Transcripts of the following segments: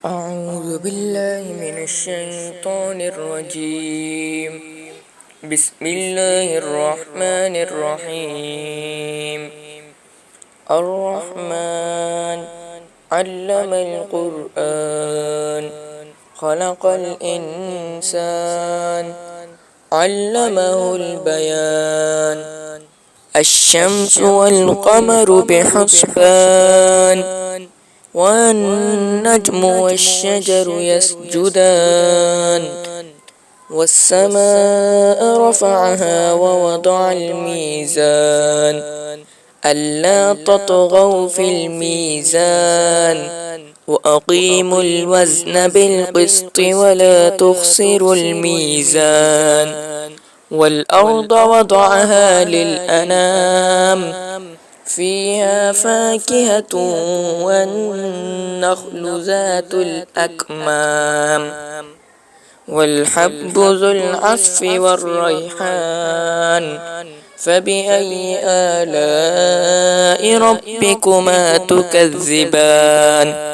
أعوذ بالله من الشيطان الرجيم. بسم الله الرحمن الرحيم. الرحمن علم القرآن خلق الإنسان علمه البيان. الشمس والقمر بحسبان والنجم والشجر يسجدان والسماء رفعها ووضع الميزان ألا تطغوا في الميزان وأقيموا الوزن بالقسط ولا تخسروا الميزان والأرض وضعها للأنام فيها فاكهة والنخل ذات الأكمام والحب ذو العصف والريحان فبأي آلاء ربكما تكذبان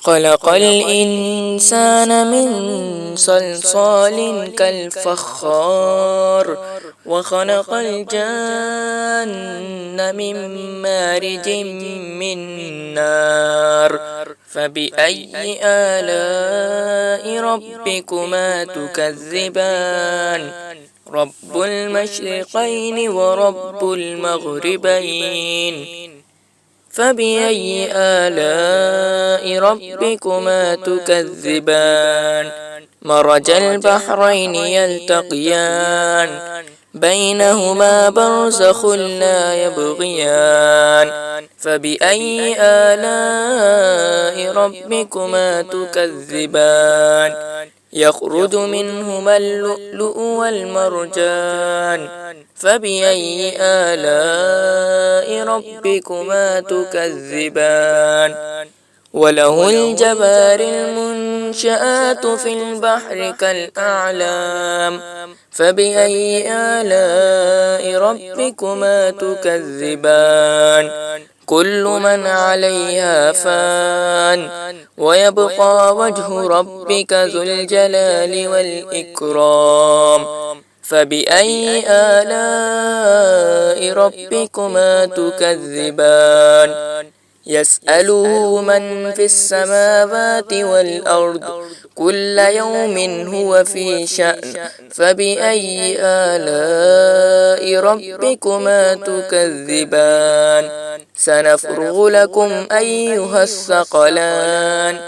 خلق الإنسان من صلصال كالفخار وخلق الجن من مارج من نار فبأي آلاء ربكما تكذبان رب المشرقين ورب المغربين فبأي آلاء ربكما تكذبان مرج البحرين يلتقيان بينهما برزخ لا يبغيان فبأي آلاء ربكما تكذبان يخرج منهما اللؤلؤ والمرجان فبأي آلاء ربكما تكذبان وله الجوار المنشآت في البحر كالأعلام فبأي آلاء ربكما تكذبان كل من عليها فان ويبقى وجه ربك ذو الجلال والإكرام فبأي آلاء ربكما تكذبان يسأله من في السماوات والأرض كل يوم هو في شأن فبأي آلاء ربكما تكذبان سنفرغ لكم أيها الثقلان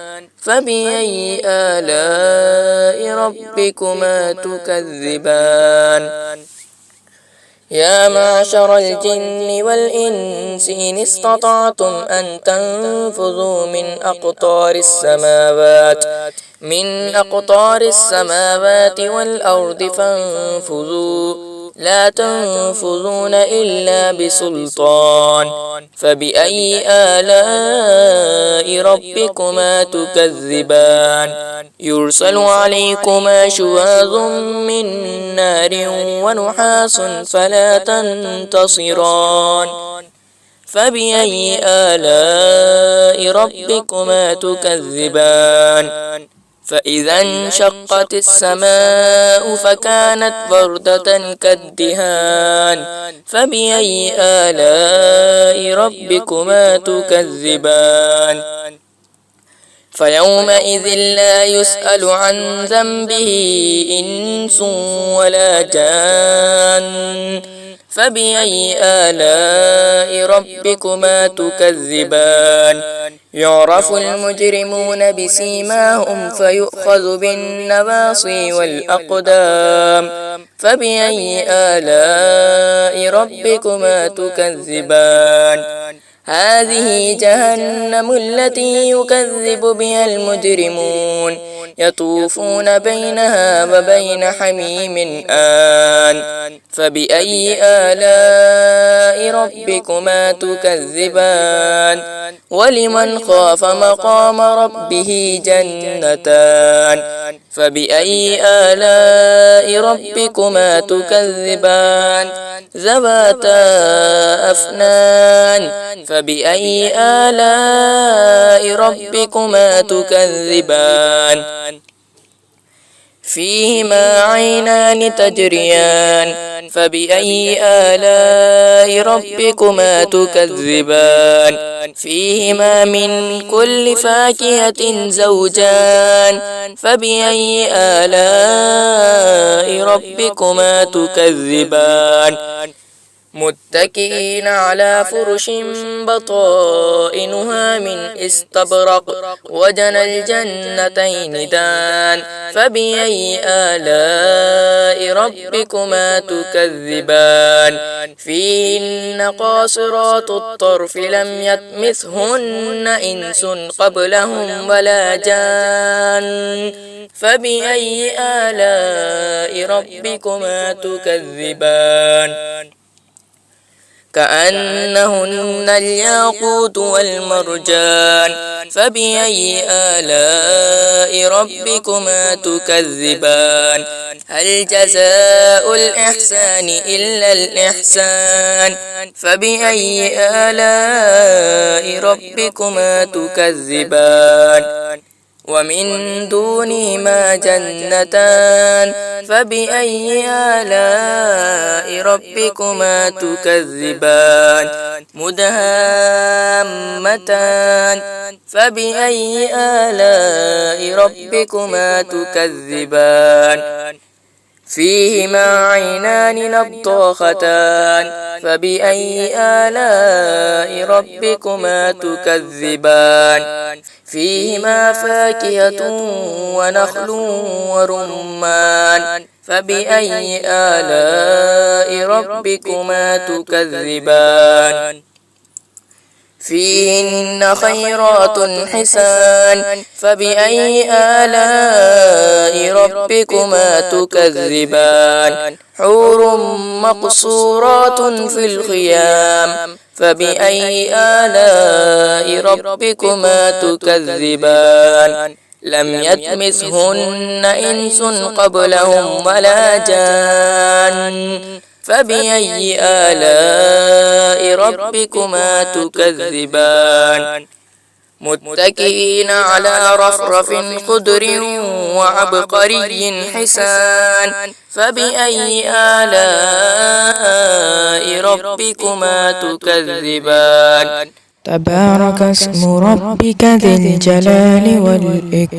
فبأي آلاء ربكما تكذبان يا معشر الجن والإنس إن استطعتم أن تنفذوا من أقطار السماوات والأرض فانفذوا لا تنفذون إلا بسلطان فبأي آلاء ربكما تكذبان يرسل عليكما شواظ من نار ونحاس فلا تنتصران فبأي آلاء ربكما تكذبان فإذا انشقت السماء فكانت وردة كالدهان فبأي آلاء ربكما تكذبان فيومئذ لا يسأل عن ذنبه إنس ولا جان فبأي آلاء ربكما تكذبان يعرف المجرمون بسيماهم فيؤخذ بالنواصي والأقدام فبأي آلاء ربكما تكذبان هذه جهنم التي يكذب بها المجرمون يطوفون بينها وبين حميم آن فبأي آلاء ربكما تكذبان ولمن خاف مقام ربه جنتان فبأي آلاء ربكما تكذبان ذواتا أفنان فبأي آلاء ربكما تكذبان فيهما عينان تجريان فبأي آلاء ربكما تكذبان فيهما من كل فاكهة زوجان فبأي آلاء ربكما تكذبان متكئين على فرش بطائنها من استبرق وجنى الجنتين دان فبأي آلاء ربكما تكذبان فيهن قاصرات الطرف لم يطمثهن إنس قبلهم ولا جان فبأي آلاء ربكما تكذبان كأنهن الياقوت والمرجان فبأي آلاء ربكما تكذبان هل جزاء الإحسان إلا الإحسان فبأي آلاء ربكما تكذبان ومن دونهما جنتان فبأي آلاء ربكما تكذبان مدهامتان فبأي آلاء ربكما تكذبان فيهما عينان نضاختان فبأي آلاء ربكما تكذبان فيهما فاكهة ونخل ورمان فبأي آلاء ربكما تكذبان فيهن خيرات حسان فبأي آلاء ربكما تكذبان حور مقصورات في الخيام فبأي آلاء ربكما تكذبان لم يطمثهن إنس قبلهم ولا جان فبأي آلاء ربكما تكذبان متكئين على رفرف خضر وعبقري حسان فبأي آلاء ربكما تكذبان تبارك اسم ربك ذي الجلال والإكرام.